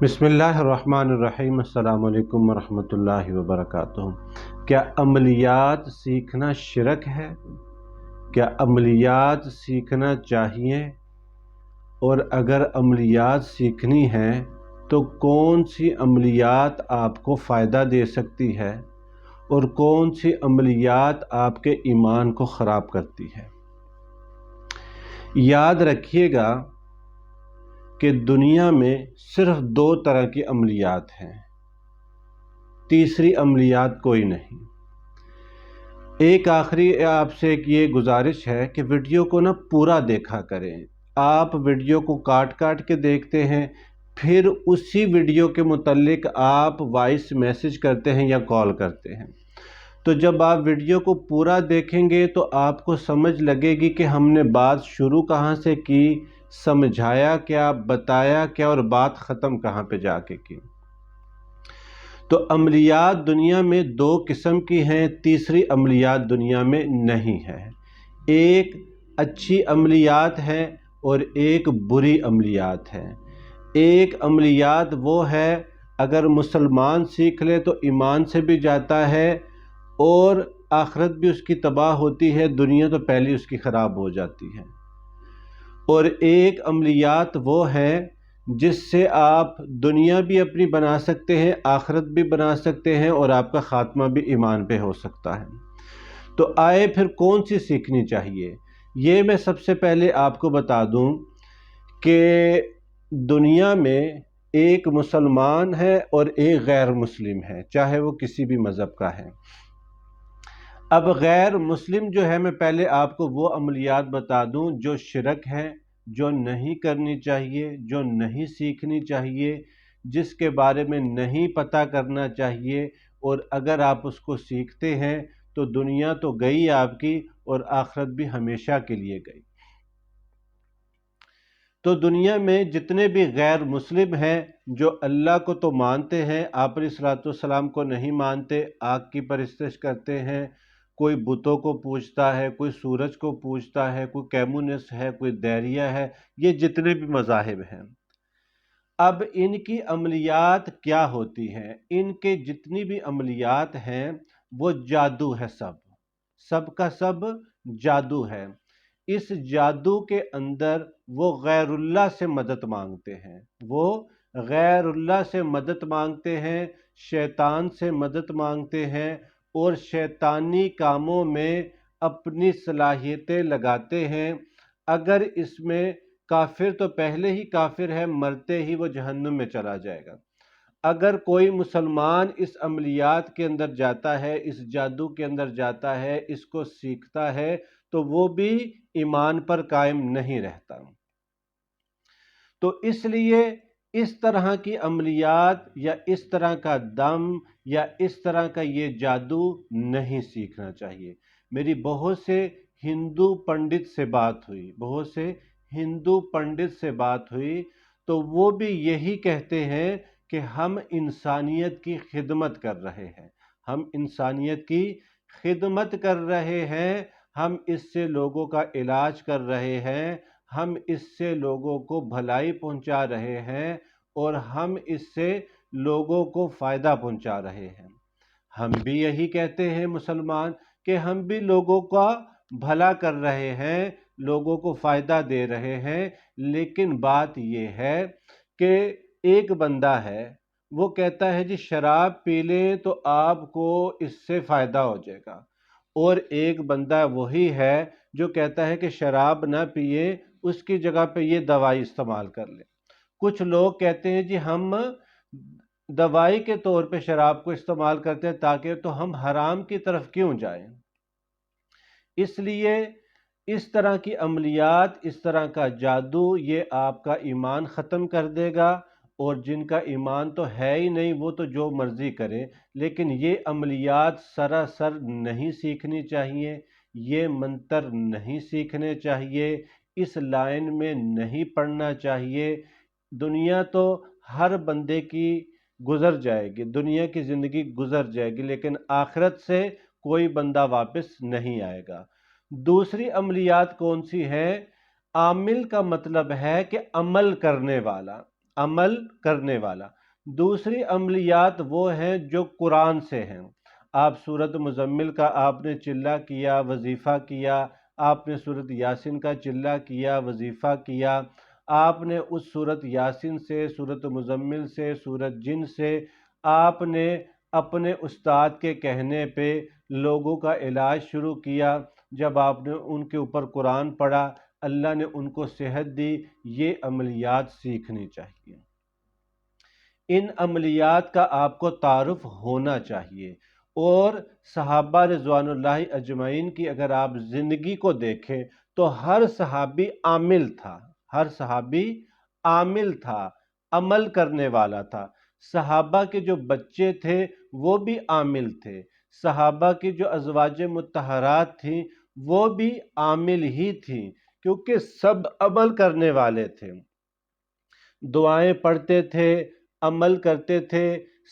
بسم اللہ الرحمن الرحیم۔ السلام علیکم ورحمۃ اللہ وبرکاتہ۔ کیا عملیات سیکھنا شرک ہے؟ کیا عملیات سیکھنا چاہیے؟ اور اگر عملیات سیکھنی ہے تو کون سی عملیات آپ کو فائدہ دے سکتی ہے اور کون سی عملیات آپ کے ایمان کو خراب کرتی ہے؟ یاد رکھیے گا کہ دنیا میں صرف دو طرح کی عملیات ہیں، تیسری عملیات کوئی نہیں۔ ایک آخری آپ سے ایک یہ گزارش ہے کہ ویڈیو کو پورا دیکھا کریں۔ آپ ویڈیو کو کاٹ کاٹ کے دیکھتے ہیں، پھر اسی ویڈیو کے متعلق آپ وائس میسج کرتے ہیں یا کال کرتے ہیں۔ تو جب آپ ویڈیو کو پورا دیکھیں گے تو آپ کو سمجھ لگے گی کہ ہم نے بات شروع کہاں سے کی، سمجھایا کیا، بتایا کیا، اور بات ختم کہاں پہ جا کے کی۔ تو عملیات دنیا میں دو قسم کی ہیں، تیسری عملیات دنیا میں نہیں ہے۔ ایک اچھی عملیات ہے اور ایک بری عملیات ہے۔ ایک عملیات وہ ہے اگر مسلمان سیکھ لے تو ایمان سے بھی جاتا ہے اور آخرت بھی اس کی تباہ ہوتی ہے، دنیا تو پہلی اس کی خراب ہو جاتی ہے۔ اور ایک عملیات وہ ہے جس سے آپ دنیا بھی اپنی بنا سکتے ہیں، آخرت بھی بنا سکتے ہیں، اور آپ کا خاتمہ بھی ایمان پہ ہو سکتا ہے۔ تو آئے پھر کون سی سیکھنی چاہیے؟ یہ میں سب سے پہلے آپ کو بتا دوں کہ دنیا میں ایک مسلمان ہے اور ایک غیر مسلم ہے، چاہے وہ کسی بھی مذہب کا ہے۔ اب غیر مسلم جو ہے، میں پہلے آپ کو وہ عملیات بتا دوں جو شرک ہے، جو نہیں کرنی چاہیے، جو نہیں سیکھنی چاہیے، جس کے بارے میں نہیں پتہ کرنا چاہیے، اور اگر آپ اس کو سیکھتے ہیں تو دنیا تو گئی آپ کی اور آخرت بھی ہمیشہ کے لیے گئی۔ تو دنیا میں جتنے بھی غیر مسلم ہیں جو اللہ کو تو مانتے ہیں، آپ علیہ الصلوۃ والسلام کو نہیں مانتے، آگ کی پرستش کرتے ہیں، کوئی بتوں کو پوجتا ہے، کوئی سورج کو پوجتا ہے، کوئی کیمونس ہے، کوئی دیریہ ہے، یہ جتنے بھی مذاہب ہیں۔ اب ان کی عملیات کیا ہوتی ہیں؟ ان کے جتنی بھی عملیات ہیں وہ جادو ہے، سب کا سب جادو ہے۔ اس جادو کے اندر وہ غیر اللہ سے مدد مانگتے ہیں، وہ غیر اللہ سے مدد مانگتے ہیں، شیطان سے مدد مانگتے ہیں، اور شیطانی کاموں میں اپنی صلاحیتیں لگاتے ہیں۔ اگر اس میں کافر تو پہلے ہی کافر ہے، مرتے ہی وہ جہنم میں چلا جائے گا۔ اگر کوئی مسلمان اس عملیات کے اندر جاتا ہے، اس جادو کے اندر جاتا ہے، اس کو سیکھتا ہے، تو وہ بھی ایمان پر قائم نہیں رہتا۔ تو اس لیے اس طرح کی عملیات یا اس طرح کا دم یا اس طرح کا یہ جادو نہیں سیکھنا چاہیے۔ میری بہت سے ہندو پنڈت سے بات ہوئی تو وہ بھی یہی کہتے ہیں کہ ہم انسانیت کی خدمت کر رہے ہیں، ہم اس سے لوگوں کا علاج کر رہے ہیں، ہم اس سے لوگوں کو بھلائی پہنچا رہے ہیں، اور ہم اس سے لوگوں کو فائدہ پہنچا رہے ہیں۔ ہم بھی یہی کہتے ہیں مسلمان کہ ہم بھی لوگوں کا بھلا کر رہے ہیں، لوگوں کو فائدہ دے رہے ہیں، لیکن بات یہ ہے کہ ایک بندہ ہے وہ کہتا ہے جی شراب پی لیں تو آپ کو اس سے فائدہ ہو جائے گا، اور ایک بندہ وہی ہے جو کہتا ہے کہ شراب نہ پیئے، اس کی جگہ پہ یہ دوائی استعمال کر لیں۔ کچھ لوگ کہتے ہیں جی ہم دوائی کے طور پہ شراب کو استعمال کرتے ہیں تاکہ تو ہم حرام کی طرف کیوں جائیں۔ اس لیے اس طرح کی عملیات، اس طرح کا جادو، یہ آپ کا ایمان ختم کر دے گا، اور جن کا ایمان تو ہے ہی نہیں وہ تو جو مرضی کرے، لیکن یہ عملیات سراسر نہیں سیکھنی چاہیے، یہ منتر نہیں سیکھنے چاہیے، اس لائن میں نہیں پڑھنا چاہیے۔ دنیا تو ہر بندے کی گزر جائے گی، دنیا کی زندگی گزر جائے گی، لیکن آخرت سے کوئی بندہ واپس نہیں آئے گا۔ دوسری عملیات کون سی ہے؟ عامل کا مطلب ہے کہ عمل کرنے والا۔ عمل کرنے والا۔ دوسری عملیات وہ ہیں جو قرآن سے ہیں۔ آپ سورۃ مزمل کا آپ نے چلہ کیا، وظیفہ کیا، آپ نے سورۃ یاسین کا چلہ کیا، وظیفہ کیا، آپ نے اس سورۃ یاسین سے، سورۃ مزمل سے، سورۃ جن سے آپ نے اپنے استاد کے کہنے پہ لوگوں کا علاج شروع کیا۔ جب آپ نے ان کے اوپر قرآن پڑھا، اللہ نے ان کو صحت دی۔ یہ عملیات سیکھنی چاہیے، ان عملیات کا آپ کو تعارف ہونا چاہیے۔ اور صحابہ رضوان اللہ اجمعین کی اگر آپ زندگی کو دیکھیں تو ہر صحابی عامل تھا، ہر صحابی عامل تھا، عمل کرنے والا تھا۔ صحابہ کے جو بچے تھے وہ بھی عامل تھے، صحابہ کی جو ازواج مطہرات تھیں وہ بھی عامل ہی تھیں، کیونکہ سب عمل کرنے والے تھے، دعائیں پڑھتے تھے، عمل کرتے تھے۔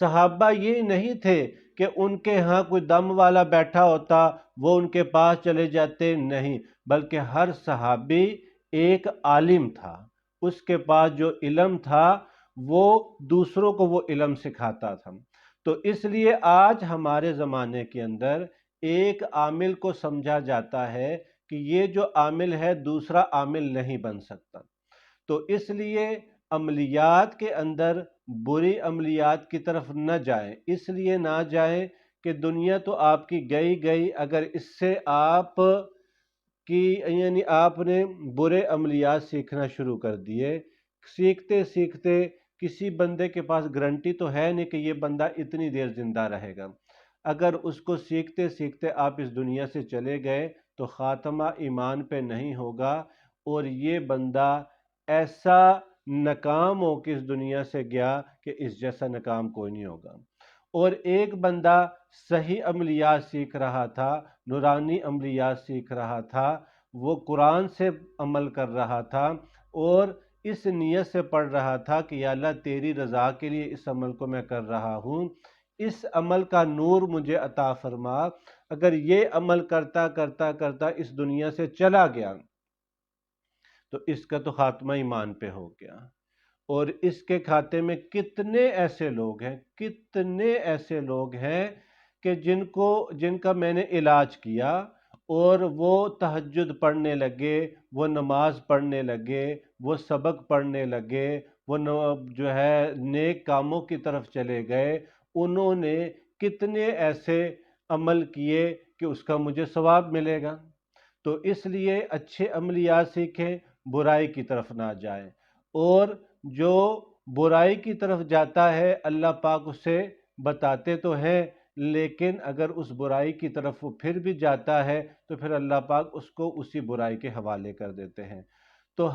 صحابہ یہ نہیں تھے کہ ان کے ہاں کوئی دم والا بیٹھا ہوتا وہ ان کے پاس چلے جاتے، نہیں، بلکہ ہر صحابی ایک عالم تھا، اس کے پاس جو علم تھا وہ دوسروں کو وہ علم سکھاتا تھا۔ تو اس لیے آج ہمارے زمانے کے اندر ایک عامل کو سمجھا جاتا ہے کہ یہ جو عامل ہے دوسرا عامل نہیں بن سکتا۔ تو اس لیے عملیات کے اندر بری عملیات کی طرف نہ جائیں، اس لیے نہ جائیں کہ دنیا تو آپ کی گئی، اگر اس سے آپ کی یعنی آپ نے برے عملیات سیکھنا شروع کر دیے، سیکھتے سیکھتے کسی بندے کے پاس گارنٹی تو ہے نہیں کہ یہ بندہ اتنی دیر زندہ رہے گا۔ اگر اس کو سیکھتے سیکھتے آپ اس دنیا سے چلے گئے تو خاتمہ ایمان پہ نہیں ہوگا، اور یہ بندہ ایسا ناکام ہو کے اس دنیا سے گیا کہ اس جیسا ناکام کوئی نہیں ہوگا۔ اور ایک بندہ صحیح عملیات سیکھ رہا تھا، نورانی عملیات سیکھ رہا تھا، وہ قرآن سے عمل کر رہا تھا اور اس نیت سے پڑھ رہا تھا کہ یا اللہ تیری رضا کے لیے اس عمل کو میں کر رہا ہوں، اس عمل کا نور مجھے عطا فرما۔ اگر یہ عمل کرتا کرتا کرتا اس دنیا سے چلا گیا تو اس کا تو خاتمہ ایمان پہ ہو گیا۔ اور اس کے کھاتے میں کتنے ایسے لوگ ہیں، کتنے ایسے لوگ ہیں کہ جن کا میں نے علاج کیا اور وہ تہجد پڑھنے لگے، وہ نماز پڑھنے لگے، وہ سبق پڑھنے لگے، وہ جو ہے نیک کاموں کی طرف چلے گئے، انہوں نے کتنے ایسے عمل کیے کہ اس کا مجھے ثواب ملے گا۔ تو اس لیے اچھے عملیات سیکھیں، برائی کی طرف نہ جائیں۔ اور جو برائی کی طرف جاتا ہے اللہ پاک اسے بتاتے تو ہیں، لیکن اگر اس برائی کی طرف وہ پھر بھی جاتا ہے تو پھر اللہ پاک اس کو اسی برائی کے حوالے کر دیتے ہیں۔ تو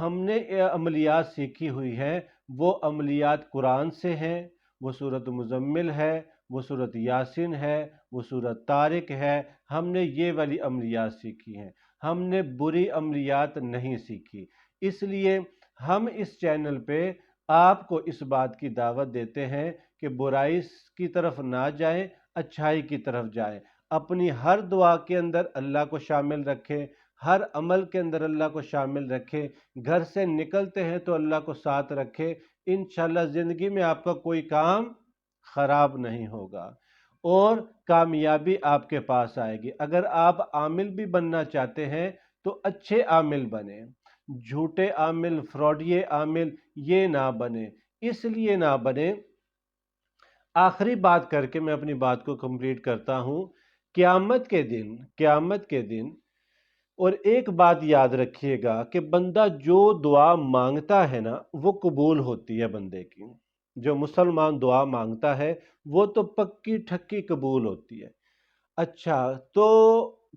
ہم نے عملیات سیکھی ہوئی ہیں وہ عملیات قرآن سے ہیں، وہ سورۃ مزمل ہے، وہ سورۃ یاسین ہے، وہ سورۃ طارق ہے، ہم نے یہ والی عملیات سیکھی ہیں، ہم نے بری عملیات نہیں سیکھی۔ اس لیے ہم اس چینل پہ آپ کو اس بات کی دعوت دیتے ہیں کہ برائی کی طرف نہ جائیں، اچھائی کی طرف جائیں، اپنی ہر دعا کے اندر اللہ کو شامل رکھیں، ہر عمل کے اندر اللہ کو شامل رکھیں، گھر سے نکلتے ہیں تو اللہ کو ساتھ رکھیں، انشاءاللہ زندگی میں آپ کا کوئی کام خراب نہیں ہوگا اور کامیابی آپ کے پاس آئے گی۔ اگر آپ عامل بھی بننا چاہتے ہیں تو اچھے عامل بنیں، جھوٹے عامل، فراڈیے عامل یہ نہ بنے۔ اس لیے نہ بنے، آخری بات کر کے میں اپنی بات کو کمپلیٹ کرتا ہوں، قیامت کے دن اور ایک بات یاد رکھیے گا کہ بندہ جو دعا مانگتا ہے نا وہ قبول ہوتی ہے بندے کی، جو مسلمان دعا مانگتا ہے وہ تو پکی ٹھکی قبول ہوتی ہے۔ اچھا، تو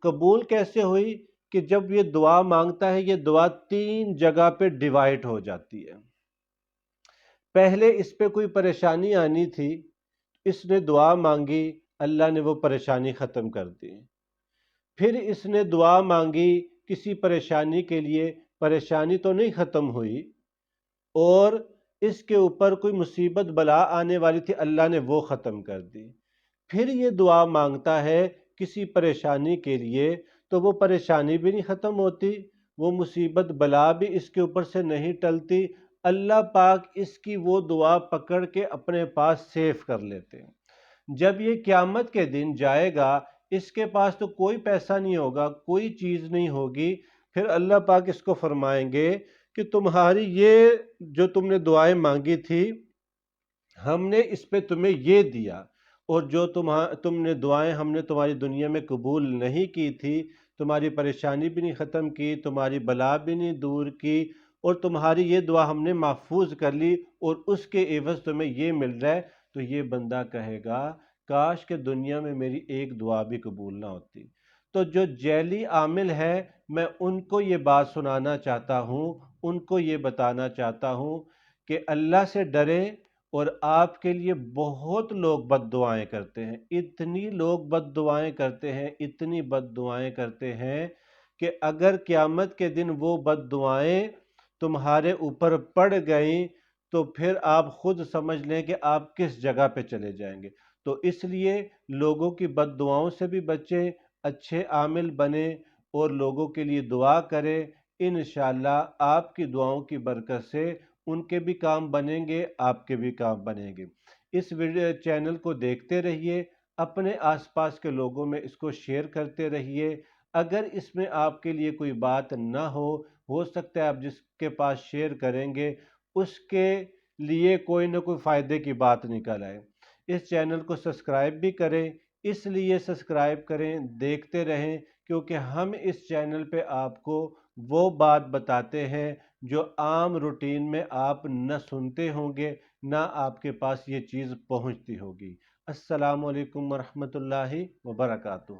قبول کیسے ہوئی کہ جب یہ دعا مانگتا ہے یہ دعا 3 جگہ پہ ڈیوائٹ ہو جاتی ہے۔ پہلے اس پہ کوئی پریشانی آنی تھی، اس نے دعا مانگی، اللہ نے وہ پریشانی ختم کر دی۔ پھر اس نے دعا مانگی کسی پریشانی کے لیے، پریشانی تو نہیں ختم ہوئی، اور اس کے اوپر کوئی مصیبت بلا آنے والی تھی، اللہ نے وہ ختم کر دی۔ پھر یہ دعا مانگتا ہے کسی پریشانی کے لیے تو وہ پریشانی بھی نہیں ختم ہوتی، وہ مصیبت بلا بھی اس کے اوپر سے نہیں ٹلتی، اللہ پاک اس کی وہ دعا پکڑ کے اپنے پاس سیف کر لیتے ہیں۔ جب یہ قیامت کے دن جائے گا، اس کے پاس تو کوئی پیسہ نہیں ہوگا، کوئی چیز نہیں ہوگی، پھر اللہ پاک اس کو فرمائیں گے کہ تمہاری یہ جو تم نے دعائیں مانگی تھی، ہم نے اس پہ تمہیں یہ دیا، اور جو تم نے دعائیں ہم نے تمہاری دنیا میں قبول نہیں کی تھی، تمہاری پریشانی بھی نہیں ختم کی، تمہاری بلا بھی نہیں دور کی، اور تمہاری یہ دعا ہم نے محفوظ کر لی، اور اس کے عوض تمہیں یہ مل رہا ہے، تو یہ بندہ کہے گا کاش کہ دنیا میں میری ایک دعا بھی قبول نہ ہوتی۔ تو جو جیلی عامل ہے، میں ان کو یہ بات سنانا چاہتا ہوں، ان کو یہ بتانا چاہتا ہوں کہ اللہ سے ڈریں، اور آپ کے لیے بہت لوگ بد دعائیں کرتے ہیں، اتنی لوگ بد دعائیں کرتے ہیں، اتنی بد دعائیں کرتے ہیں کہ اگر قیامت کے دن وہ بد دعائیں تمہارے اوپر پڑ گئیں تو پھر آپ خود سمجھ لیں کہ آپ کس جگہ پہ چلے جائیں گے۔ تو اس لیے لوگوں کی بد دعاؤں سے بھی بچیں، اچھے عامل بنیں اور لوگوں کے لیے دعا کریں۔ انشاءاللہ آپ کی دعاؤں کی برکت سے ان کے بھی کام بنیں گے، آپ کے بھی کام بنیں گے۔ اس ویڈیو چینل کو دیکھتے رہیے، اپنے آس پاس کے لوگوں میں اس کو شیئر کرتے رہیے۔ اگر اس میں آپ کے لیے کوئی بات نہ ہو سکتا ہے آپ جس کے پاس شیئر کریں گے اس کے لیے کوئی نہ کوئی فائدے کی بات نکل آئے۔ اس چینل کو سبسکرائب بھی کریں، اس لیے سبسکرائب کریں، دیکھتے رہیں، کیونکہ ہم اس چینل پہ آپ کو وہ بات بتاتے ہیں جو عام روٹین میں آپ نہ سنتے ہوں گے، نہ آپ کے پاس یہ چیز پہنچتی ہوگی۔ السلام علیکم ورحمۃ اللہ وبرکاتہ۔